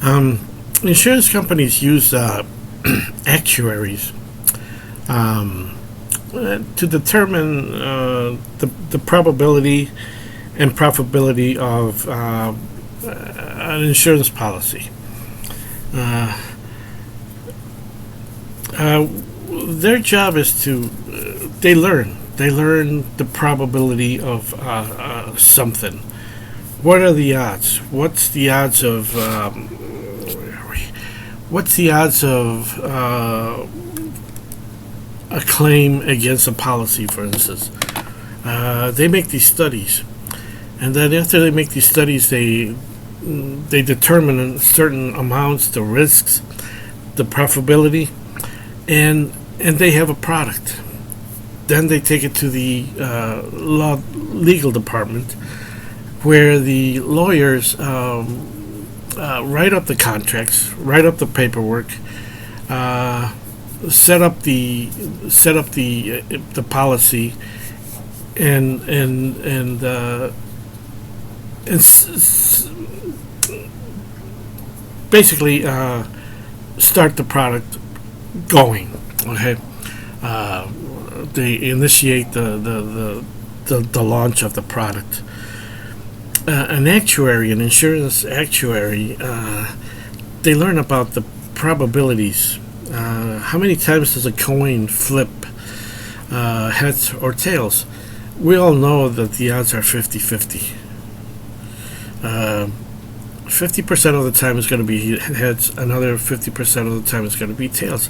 Um, Insurance companies use actuaries um, to determine the probability and profitability of an insurance policy. Uh, uh, their job is to they learn the probability of something. What are the odds? What's the odds of a claim against a policy, for instance? They make these studies, and then after they make these studies, they determine certain amounts, the risks, the profitability, and they have a product. Then they take it to the legal department, where the lawyers write up the contracts, write up the paperwork, uh, set up the policy, and basically start the product going. Okay, uh, they initiate the launch of the product. An actuary, an insurance actuary, they learn about the probabilities. How many times does a coin flip, heads or tails? We all know that the odds are 50-50. 50% of the time is going to be heads, another 50% of the time is going to be tails.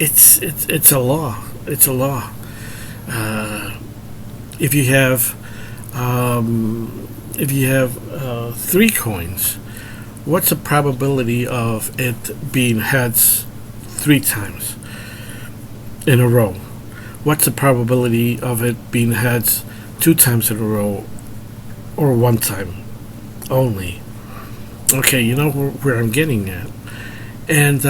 It's a law. It's a law. If you have three coins, what's the probability of it being heads three times in a row? What's the probability of it being heads two times in a row, or one time only? Okay, you know where I'm getting at. And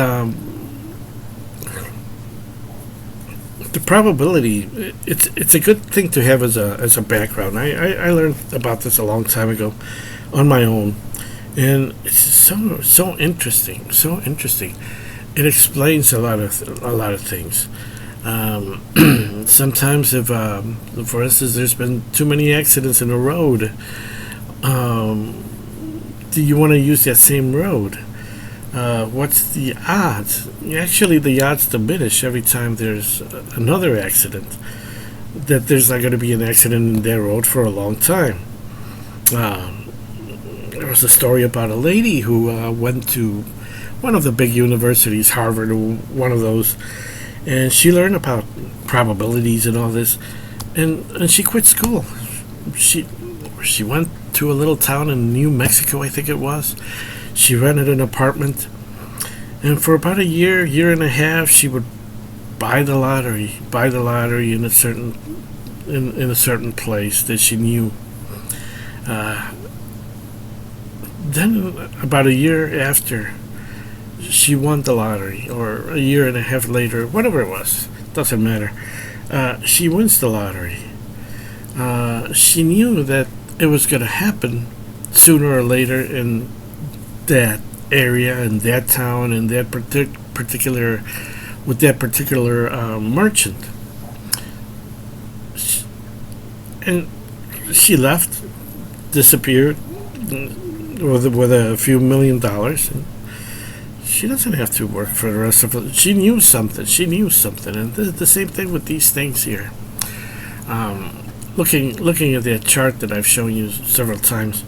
the probability, it's a good thing to have as a background. I learned about this a long time ago on my own, and it's so interesting, so interesting. It explains a lot of things. Sometimes, if for instance, there's been too many accidents in a road, do you want to use that same road? What's the odds? Actually, the odds diminish every time there's another accident. That there's not going to be an accident in that road for a long time. There was a story about a lady who went to one of the big universities, Harvard, or one of those, and she learned about probabilities and all this, and she quit school. She went to a little town in New Mexico, I think it was. She rented an apartment, and for about a year and a half, she would buy the lottery in a certain place that she knew. Then about a year after, she won the lottery, or a year and a half later, whatever it was, doesn't matter. She wins the lottery. She knew that it was going to happen sooner or later in that area, in that town, in that particular, with that particular merchant. And she left, disappeared with a few $1,000,000. And she doesn't have to work for the rest of it. She knew something. And the same thing with these things here. Looking at that chart that I've shown you several times,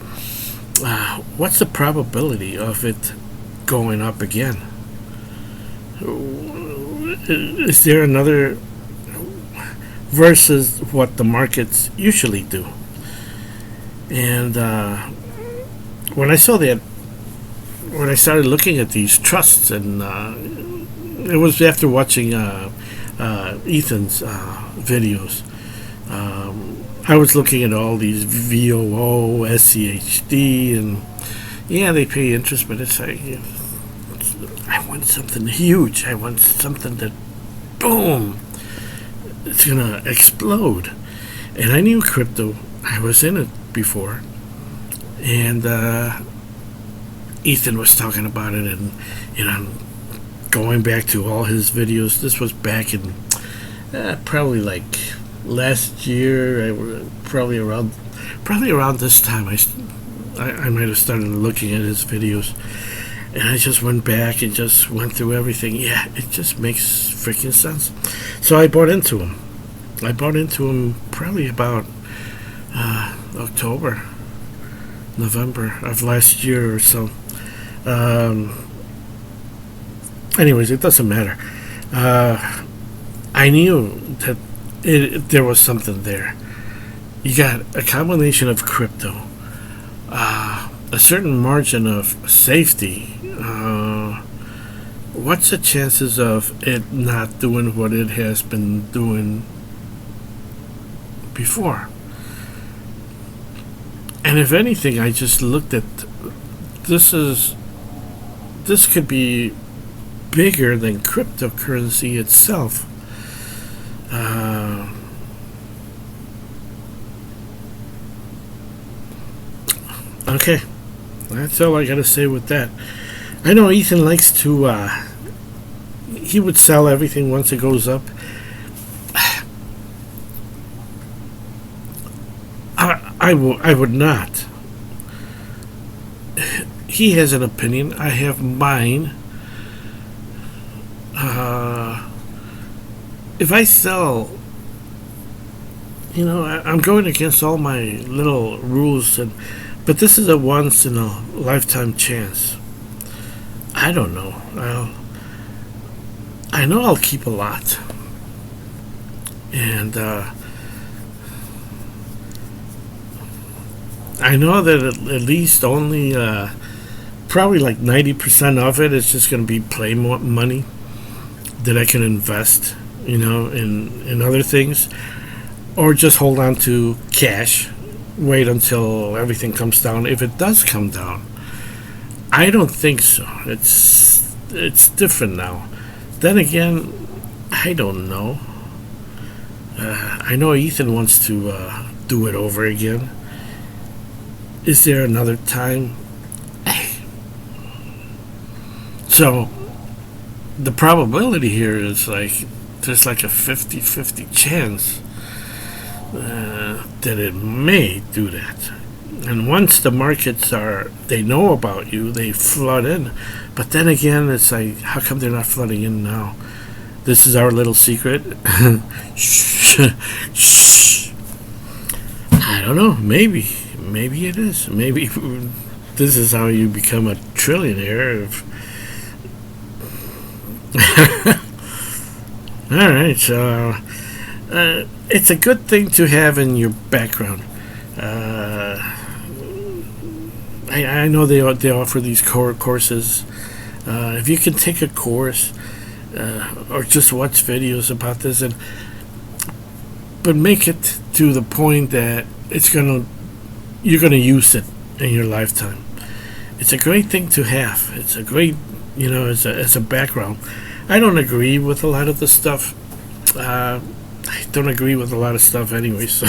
what's the probability of it going up again? Is there another versus what the markets usually do? And when I saw that, when I started looking at these trusts, and it was after watching Ethan's videos. I was looking at all these VOO, SCHD, and yeah, they pay interest, but it's like, I want something huge. I want something that, boom, it's gonna explode. And I knew crypto. I was in it before, and Ethan was talking about it, and I'm going back to all his videos. This was back in probably like last year. Probably around this time. I might have started looking at his videos, and I just went back and just went through everything. Yeah, it just makes freaking sense. So I bought into him. Probably about October, November of last year or so. Anyways, it doesn't matter. I knew that there was something there. You got a combination of crypto, a certain margin of safety. What's the chances of it not doing what it has been doing before? And if anything, I just looked at this could be bigger than cryptocurrency itself. Okay, that's all I gotta say with that. I know Ethan likes to, he would sell everything once it goes up. I would not. He has an opinion. I have mine. If I sell, I'm going against all my little rules, but this is a once in a lifetime chance. I don't know. I know I'll keep a lot, and I know that at least only probably like 90% of it is just going to be play money that I can invest, in other things, or just hold on to cash, wait until everything comes down. If it does come down, I don't think so. It's different now. Then again, I don't know. I know Ethan wants to do it over again. Is there another time? So the probability here is there's like a 50-50 chance that it may do that. And once the markets they know about you, they flood in. But then again, it's like, how come they're not flooding in now? This is our little secret. Shh. I don't know. Maybe it is. Maybe this is how you become a trillionaire. All right, so it's a good thing to have in your background. I know they offer these courses. If you can take a course or just watch videos about this, but make it to the point that you're gonna use it in your lifetime. It's a great thing to have. It's a great, as a background. I don't agree with a lot of the stuff. I don't agree with a lot of stuff anyway. So,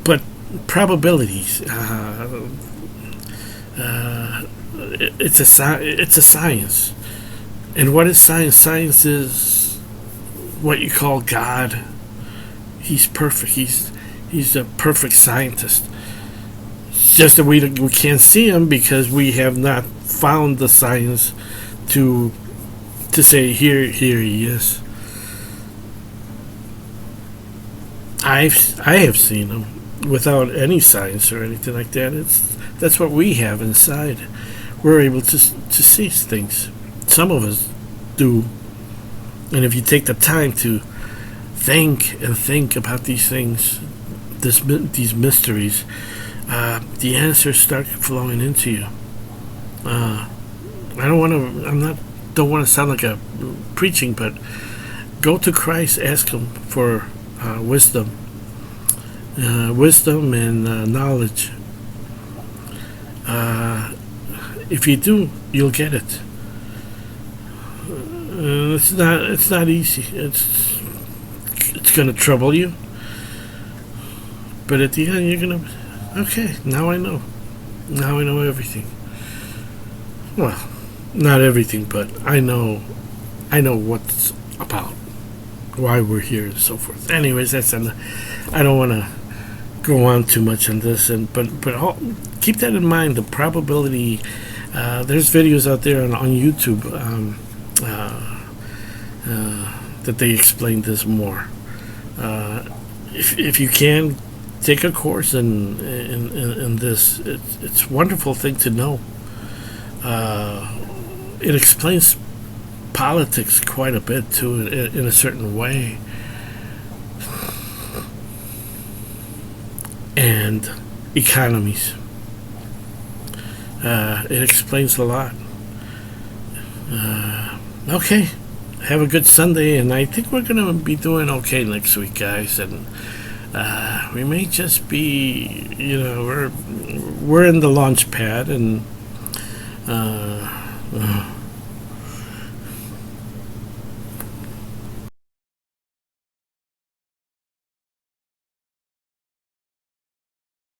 but probabilities. It's a science. And what is science? Science is what you call God. He's perfect. He's a perfect scientist. It's just that we can't see him because we have not found the science to say here he is. I have seen him without any science or anything like that. That's what we have inside. We're able to see things. Some of us do, and if you take the time to think about these things, these mysteries, the answers start flowing into you. Don't want to sound like a preaching, but go to Christ, ask Him for wisdom and knowledge. If you do, you'll get it. It's not easy. It's going to trouble you, but at the end you're going to, okay, now I know. Now I know everything. Well, not everything, but I know what's about, why we're here, and so forth. Anyways, I don't want to go on too much on this, but keep that in mind. The probability. There's videos out there on YouTube that they explain this more. If you can take a course in this, it's a wonderful thing to know. It explains politics quite a bit too, in a certain way, and economies. It explains a lot. Okay, have a good Sunday, and I think we're gonna be doing okay next week, guys. And we may just be, we're in the launch pad, and